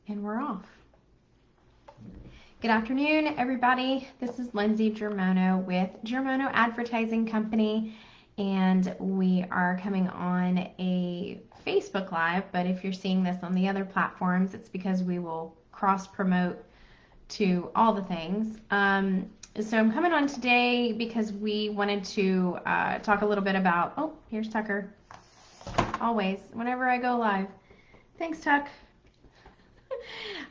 And we're off. Good afternoon, everybody. This is Lindsay Germono with Germono Advertising Company, and we are coming on a Facebook Live, but if you're seeing this on the other platforms, it's because we will cross-promote to all the things. So I'm coming on today because we wanted to talk a little bit about, oh, here's Tucker, always, whenever I go live. Thanks, Tuck.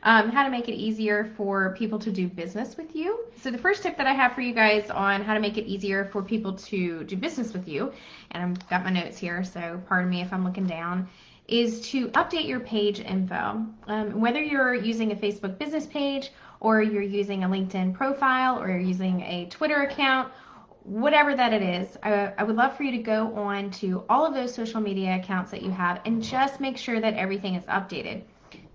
How to make it easier for people to do business with you. So the first tip that I have for you guys on how to make it easier for people to do business with you, and I've got my notes here, so pardon me if I'm looking down, is to update your page info. Whether you're using a Facebook business page or you're using a LinkedIn profile or you're using a Twitter account, whatever that it is, I would love for you to go on to all of those social media accounts that you have and just make sure that everything is updated.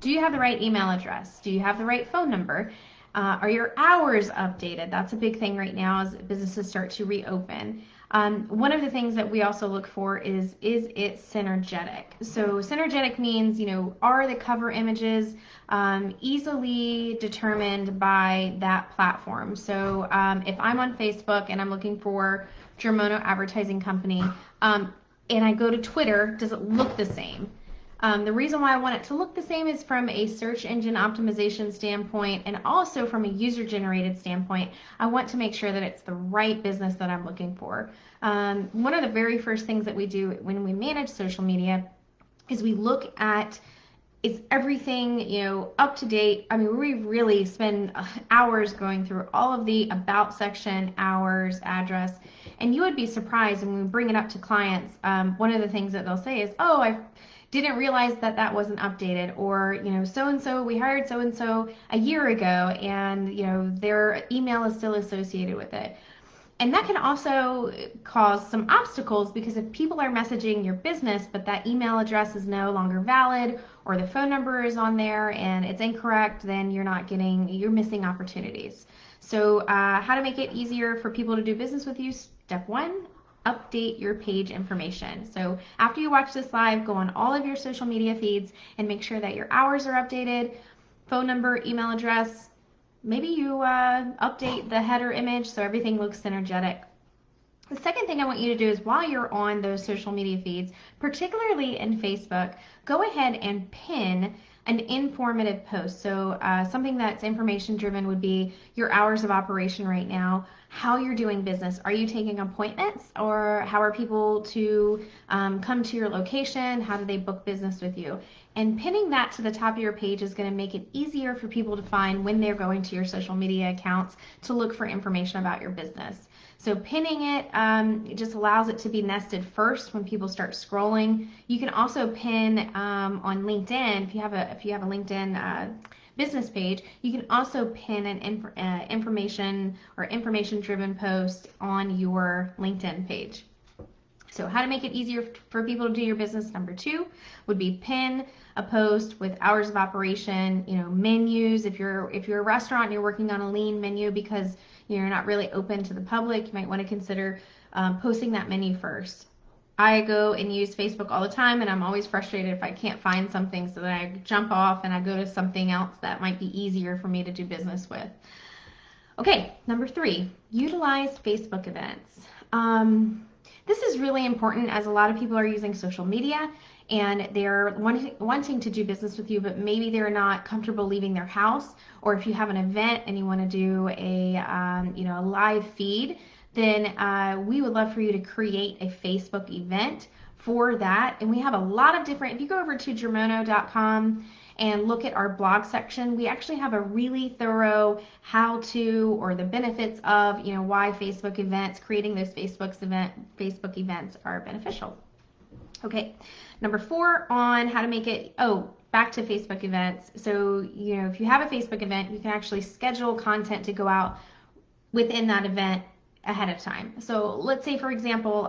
Do you have the right email address? Do you have the right phone number? Are your hours updated? That's a big thing right now as businesses start to reopen. One of the things that we also look for is it synergetic? So synergetic means, are the cover images easily determined by that platform? So if I'm on Facebook and I'm looking for Germono Advertising Company, and I go to Twitter, does it look the same? The reason why I want it to look the same is from a search engine optimization standpoint and also from a user-generated standpoint. I want to make sure that it's the right business that I'm looking for. One of the very first things that we do when we manage social media is we look at, is everything up to date? I mean, we really spend hours going through all of the about section, hours, address, and you would be surprised when we bring it up to clients. One of the things that they'll say is, oh, I didn't realize that wasn't updated, or so-and-so, we hired so-and-so a year ago, and their email is still associated with it. And that can also cause some obstacles, because if people are messaging your business but that email address is no longer valid or the phone number is on there and it's incorrect, then you're missing opportunities. So how to make it easier for people to do business with you? Step one, update your page information. So after you watch this live, go on all of your social media feeds and make sure that your hours are updated, phone number, email address. Maybe you update the header image so everything looks synergetic. The second thing I want you to do is, while you're on those social media feeds, particularly in Facebook, go ahead and pin an informative post. So something that's information driven would be your hours of operation right now, how you're doing business. Are you taking appointments, or how are people to come to your location? How do they book business with you? And pinning that to the top of your page is going to make it easier for people to find when they're going to your social media accounts to look for information about your business. So pinning it just allows it to be nested first when people start scrolling. You can also pin on LinkedIn, if you have a LinkedIn business page, you can also pin an information-driven post on your LinkedIn page. So how to make it easier for people to do your business, number two, would be pin a post with hours of operation, menus. If you're a restaurant and you're working on a lean menu because you're not really open to the public, you might want to consider posting that menu first. I go and use Facebook all the time, and I'm always frustrated if I can't find something, so that I jump off and I go to something else that might be easier for me to do business with. Okay, number three, utilize Facebook events. This is really important, as a lot of people are using social media and they're wanting to do business with you, but maybe they're not comfortable leaving their house. Or if you have an event and you want to do a live feed, then we would love for you to create a Facebook event for that. And we have a lot of different, if you go over to germono.com and look at our blog section, we actually have a really thorough how-to, or the benefits of, why Facebook events, creating those Facebook events are beneficial. Okay, number four on how to make it, back to Facebook events. So, if you have a Facebook event, you can actually schedule content to go out within that event ahead of time. So let's say, for example,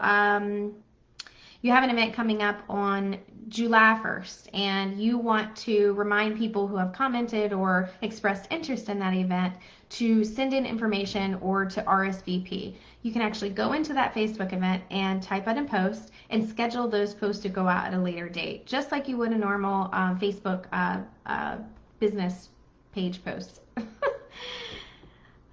you have an event coming up on July 1st, and you want to remind people who have commented or expressed interest in that event to send in information or to RSVP. You can actually go into that Facebook event and type out a post and schedule those posts to go out at a later date, just like you would a normal Facebook business page posts.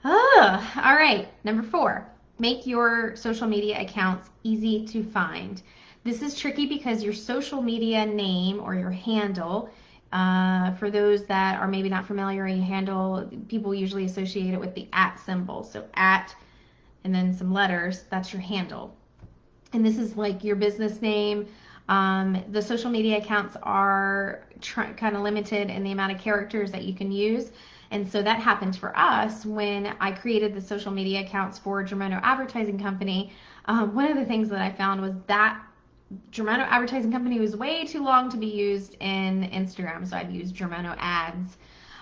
All right, number 4, make your social media accounts easy to find. This is tricky because your social media name or your handle, for those that are maybe not familiar, a handle, people usually associate it with the @ symbol. So @ and then some letters, that's your handle. And this is like your business name. The social media accounts are kind of limited in the amount of characters that you can use. And so that happened for us when I created the social media accounts for Germono Advertising Company. One of the things that I found was that Germono Advertising Company was way too long to be used in Instagram, so I'd use Germono Ads.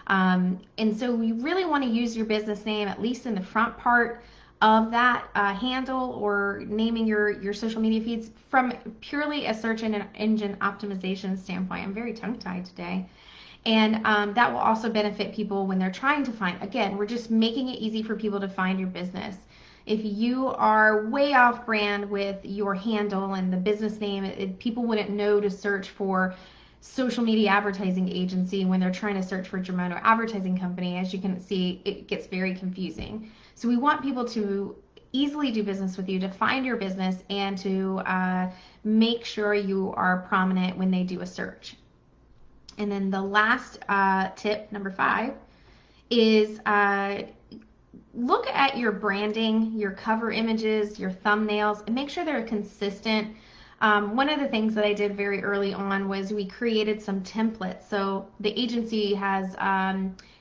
And so we really want to use your business name, at least in the front part of that handle or naming your social media feeds, from purely a search engine optimization standpoint. I'm very tongue-tied today. And that will also benefit people when they're trying to find. Again, we're just making it easy for people to find your business. If you are way off brand with your handle and the business name, people wouldn't know to search for social media advertising agency when they're trying to search for Germono Advertising Company. As you can see, it gets very confusing. So we want people to easily do business with you, to find your business, and to make sure you are prominent when they do a search. And then the last tip, number 5, is look at your branding, your cover images, your thumbnails, and make sure they're consistent. One of the things that I did very early on was we created some templates. So the agency has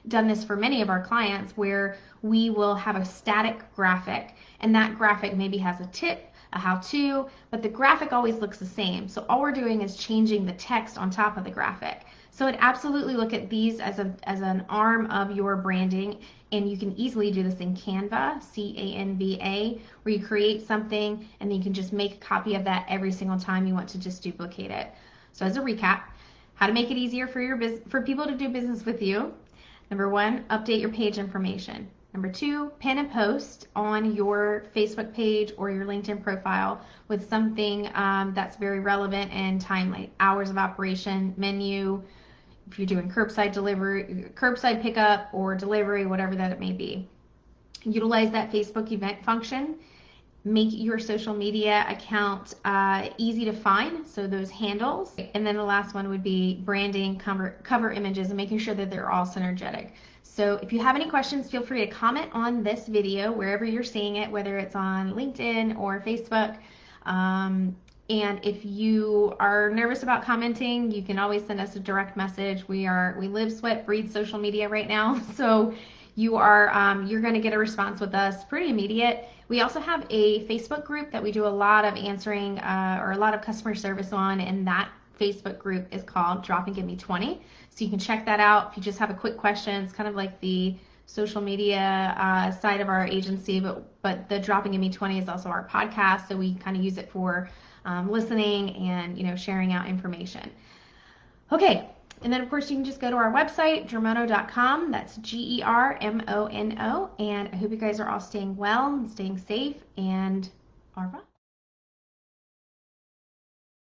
done this for many of our clients, where we will have a static graphic, and that graphic maybe has a tip, a how-to, but the graphic always looks the same. So all we're doing is changing the text on top of the graphic. So I'd absolutely look at these as an arm of your branding, and you can easily do this in Canva, Canva, where you create something and then you can just make a copy of that every single time you want to just duplicate it. So as a recap, how to make it easier for people to do business with you. Number 1, update your page information. Number 2, pin a post on your Facebook page or your LinkedIn profile with something that's very relevant and timely. Hours of operation, menu, if you're doing curbside delivery, curbside pickup or delivery, whatever that it may be. Utilize that Facebook event function. Make your social media account easy to find, so those handles. And then the last one would be branding, cover images, and making sure that they're all synergetic. So if you have any questions, feel free to comment on this video wherever you're seeing it, whether it's on LinkedIn or Facebook. And if you are nervous about commenting, you can always send us a direct message. We live, sweat, breathe social media right now, so you're going to get a response with us pretty immediate. We also have a Facebook group that we do a lot of answering or a lot of customer service on, and that Facebook group is called Drop and Give Me 20. So you can check that out if you just have a quick question. It's kind of like the social media side of our agency, but the Drop and Give Me 20 is also our podcast, so we kind of use it for listening and sharing out information. Okay, and then of course you can just go to our website, germono.com. That's Germono, and I hope you guys are all staying well and staying safe, and au revoir.